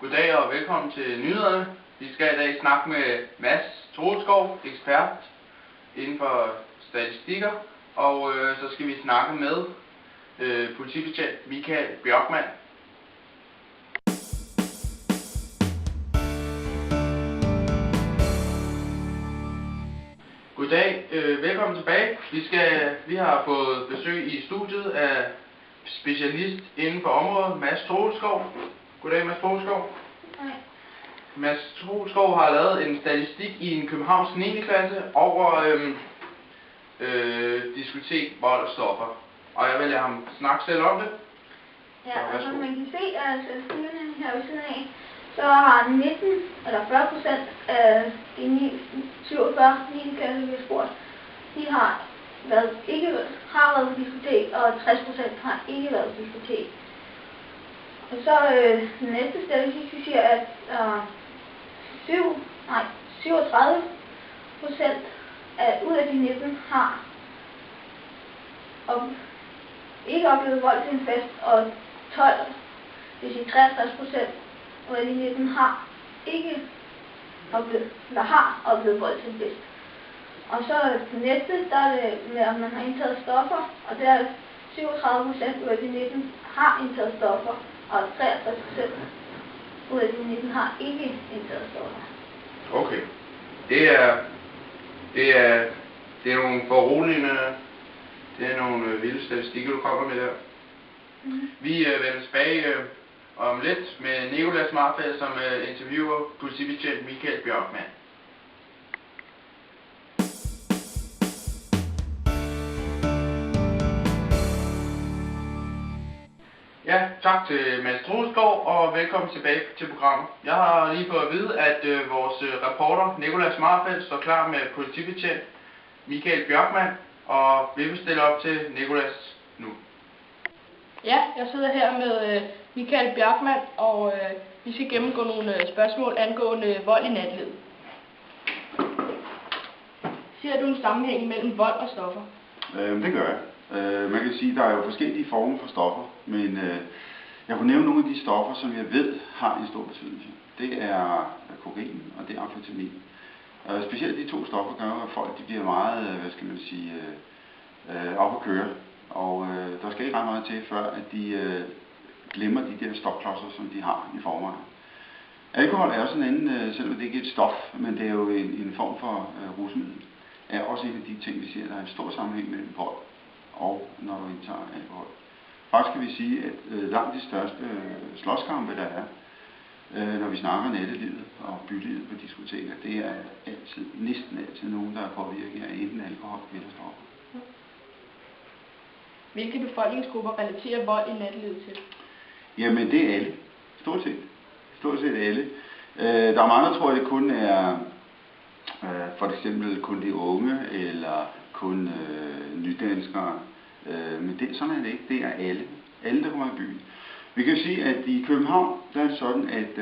Goddag og velkommen til nyhederne. Vi skal i dag snakke med Mads Troelskov, ekspert inden for statistikker, og så skal vi snakke med politibetjent Michael Bjørkman. Goddag, velkommen tilbage. Vi har fået besøg i studiet af specialist inden for området, Mads Troelskov. Goddag, Mads Troelskov. Nej. Mads Troelskov har lavet en statistik i en københavnsk 9. klasse over diskotek, vold og stoffer. Og jeg vil lade ham snakke selv om det. Ja, og som man kan se af statistikkerne her ved siden af, så har 40% af de 47 9. klasse, vi har spurgt, de har været på diskotek, og 60% har ikke været på diskotek. Og så den næste statistik, vi siger, at 37% ud af de 19 har ikke oplevet vold til en fest, og 12, det vil sige 63% ud af de 19 har ikke oplevet, eller har oplevet vold til en fest. Og så det næste, der er det med, om man har indtaget stoffer, og der er 37% ud af de 19 har indtaget stoffer, og 63% ud af de 19 har ikke indtaget stoffer. Okay. Det er nogle foruroligende, det er nogle vilde statistikker, du kommer med der. Vi vender tilbage om lidt med Nicolas Marfeldt, som interviewer politibetjent Michael Bjørkman. Ja, tak til Mads Troelskov, og velkommen tilbage til programmet. Jeg har lige fået at vide, at vores reporter Nicolas Marfeldt står klar med politibetjent Michael Bjørkman, og vi vil stille op til Nicolas nu. Ja, jeg sidder her med Michael Bjørkman, og vi skal gennemgå nogle spørgsmål angående vold i nattelivet. Ser du en sammenhæng mellem vold og stoffer? Det gør jeg. Man kan sige, at der er jo forskellige former for stoffer, men jeg kunne nævne nogle af de stoffer, som jeg ved har en stor betydelse. Det er kokain, og det er amfetamin. Specielt de to stoffer gør, at folk de bliver meget, op at køre. Og der skal ikke ret meget til, før at de glemmer de der stopklodser, som de har i forvejen. Alkohol er også en anden, selvom det ikke er et stof, men det er jo en form for rusmiddel, er også en af de ting, vi siger, der er en stor sammenhæng mellem vold og når du indtager alkohol. Faktisk kan vi sige, at langt de største slåskampe, der er, når vi snakker nattelivet og bylivet på diskoteker, det er næsten altid nogen, der er påvirket af enten alkohol eller stoffer. Hvilke befolkningsgrupper relaterer vold i nattelivet til? Jamen det er alle. Stort set alle. Der er mange, der tror, at det kun er for eksempel kun de unge, eller kun nydanskere. Men sådan er det ikke. Det er alle. Alle, der kommer i byen. Vi kan sige, at i København, der er det sådan, at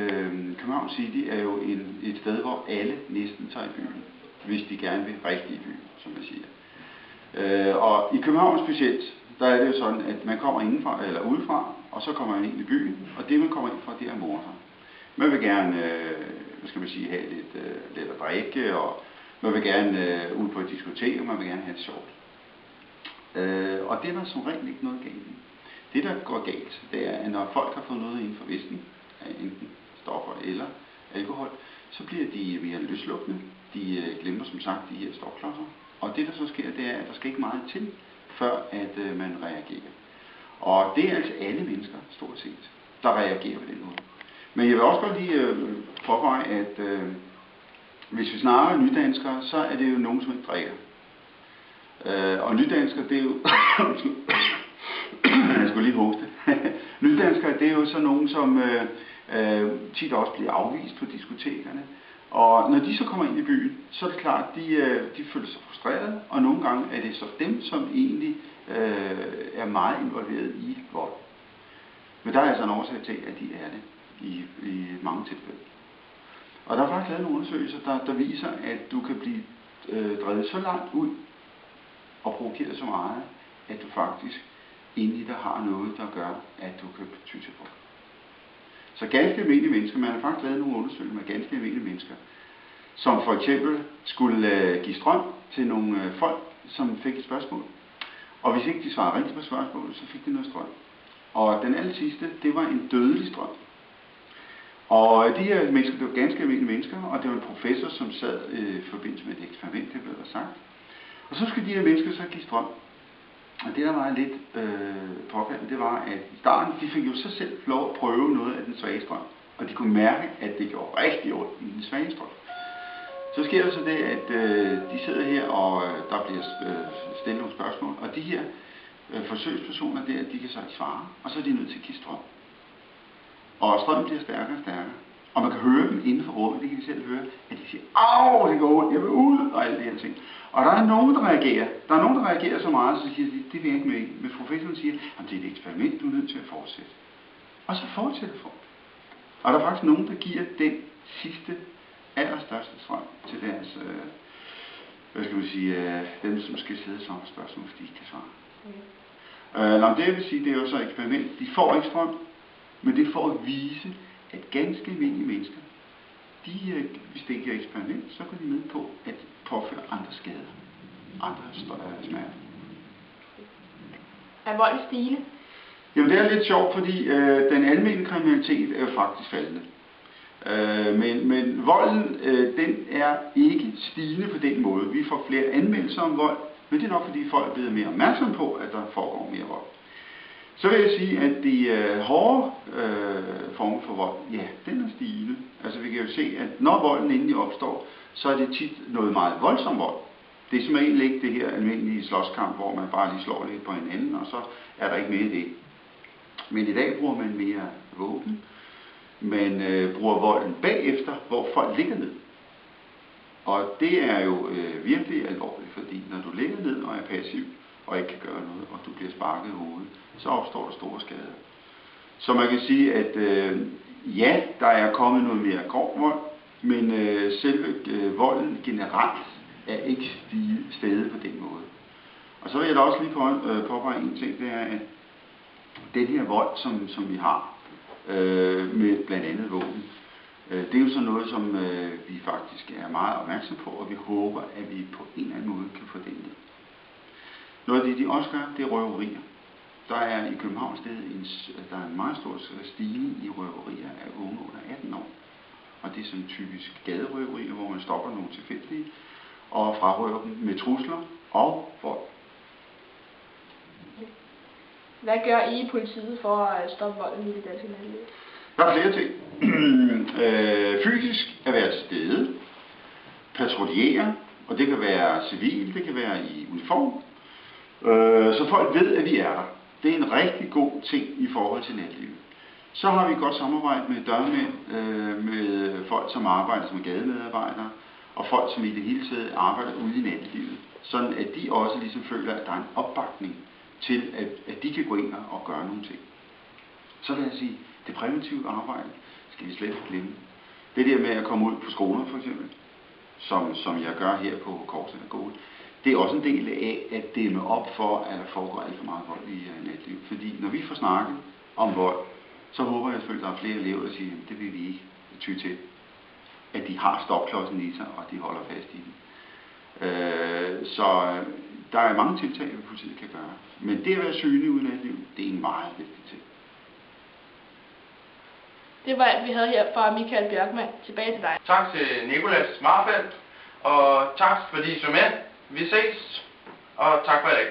København City er jo et sted, hvor alle næsten tager i byen, hvis de gerne vil rigtig i byen, som man siger. Og i København specielt, der er det jo sådan, at man kommer indenfra eller udefra, og så kommer man ind i byen, og det man kommer ind fra, det er morser. Man vil gerne, have lidt at drikke, og man vil gerne ud på et diskotek, og man vil gerne have det sjovt. Og det er der som regel ikke noget galt i. Det der går galt, det er, at når folk har fået noget inden for vesten, enten stoffer eller alkohol, så bliver de mere løslukkende. De glemmer som sagt de her stofklodser. Og det der så sker, det er, at der skal ikke meget til, før at man reagerer. Og det er altså alle mennesker, stort set, der reagerer på den måde. Men jeg vil også godt lige påpege, at hvis vi snakker nydanskere, så er det jo nogen, som ikke drikker. Og nydanskere, det er jo... jeg skulle lige hoste. Nydanskere, det er jo så nogen, som tit også bliver afvist på diskotekerne. Og når de så kommer ind i byen, så er det klart, at de føler sig frustrerede, og nogle gange er det så dem, som egentlig er meget involveret i vold. Men der er altså en årsag til, at de er det i mange tilfælde. Og der er faktisk lavet nogle undersøgelser, der viser, at du kan blive drevet så langt ud og provokeret så meget, at du faktisk inde i dig har noget, der gør, at du kan ty til vold. Så ganske almindelige mennesker, man har faktisk lavet nogle undersøgelser med ganske almindelige mennesker, som for eksempel skulle give strøm til nogle folk, som fik et spørgsmål. Og hvis ikke de svarede rigtigt på spørgsmålet, så fik de noget strøm. Og den aller sidste, det var en dødelig strøm. Og de her mennesker, det var ganske almindelige mennesker, og det var en professor, som sad i forbindelse med et eksperiment, det blev der sagt. Og så skulle de her mennesker så give strøm. Og det, der var lidt påfaldende, det var, at i starten, de fik jo så selv lov at prøve noget af den svage strøm. Og de kunne mærke, at det gjorde rigtig ondt i den svage strøm. Så sker der så det, at de sidder her, og der bliver stillet nogle spørgsmål. Og de her forsøgspersoner der, de kan så ikke svare, og så er de nødt til at give strøm. Og strømmen bliver stærkere og stærkere. Og man kan høre dem inden for rummet, det kan de selv høre, at de siger, au, det går ondt, jeg vil ud, og alle de her ting. Og der er nogen, der reagerer. Der er nogen, der reagerer så meget, så siger de, det vil jeg ikke med i. Men professoren siger, at det er et eksperiment, du er nødt til at fortsætte. Og så fortsætter folk. Og der er faktisk nogen, der giver den sidste, allerstørste strøm til deres, hvad skal man sige, dem, som skal sidde som spørgsmål, hvis de ikke kan svare. Det vil sige, det er jo så et eksperiment. De får ikke strøm, men det er for at vise, at ganske almindelige mennesker, hvis det ikke er eksperiment, så går de med på at påføre andre skader, andre smerter. Er vold stigende? Jamen det er lidt sjovt, fordi den almindelige kriminalitet er jo faktisk faldende. Men volden, den er ikke stigende på den måde. Vi får flere anmeldelser om vold, men det er nok fordi folk er blevet mere opmærksomme på, at der foregår mere vold. Så vil jeg sige, at de hårde former for vold, ja, den er stigende. Altså vi kan jo se, at når volden endelig opstår, så er det tit noget meget voldsomt vold. Det er som egentlig ikke det her almindelige slåskamp, hvor man bare lige slår lidt på hinanden, og så er der ikke mere i det. Men i dag bruger man mere våben. Man bruger volden bagefter, hvor folk ligger ned. Og det er jo virkelig alvorligt, fordi når du ligger ned og er passiv, og ikke kan gøre noget, og du bliver sparket i hovedet, så opstår der store skader. Så man kan sige, at ja, der er kommet noget mere grov vold, men selve volden generelt er ikke steget på den måde. Og så vil jeg da også lige påpege en ting, det er, at den her vold, som vi har, med blandt andet våben, det er jo sådan noget, som vi faktisk er meget opmærksom på, og vi håber, at vi på en eller anden måde kan få det ned. Noget af det, de også gør, det er røverier. Der er i København der er en meget stor stigning i røverier af unge under 18 år. Og det er sådan typisk gaderøverier, hvor man stopper nogle tilfældige og frarøver dem med trusler og vold. Hvad gør I i politiet for at stoppe volden i det danske natteliv? Der er flere ting. Fysisk at være til stede, patruljere, og det kan være civil, det kan være i uniform, så folk ved, at vi er der. Det er en rigtig god ting i forhold til natlivet. Så har vi et godt samarbejde med dørmænd, med folk, som arbejder som gademedarbejdere, og folk, som i det hele taget arbejder ude i nattelivet, sådan at de også ligesom føler, at der er en opbakning til, at de kan gå ind og gøre nogle ting. Så vil jeg sige, det præventive arbejde skal vi slet ikke glemme. Det der med at komme ud på skoler for eksempel, som jeg gør her på Korsætterskole, det er også en del af at dæmme op for, at der foregår alt for meget vold i natlivet. Fordi når vi får snakket om vold, så håber jeg selvfølgelig, at der er flere elever, der siger, at det vil vi ikke ty til. At de har stopklodsen i sig, og de holder fast i den. Så der er mange tiltag, vi politiet kan gøre. Men det at være synlig uden natlivet, det er en meget vigtig ting. Det var alt, vi havde her fra Michael Bjørkman. Tilbage til dig. Tak til Nicolas Marfeldt, og tak fordi I så med. Vi ses, og tak for i dag.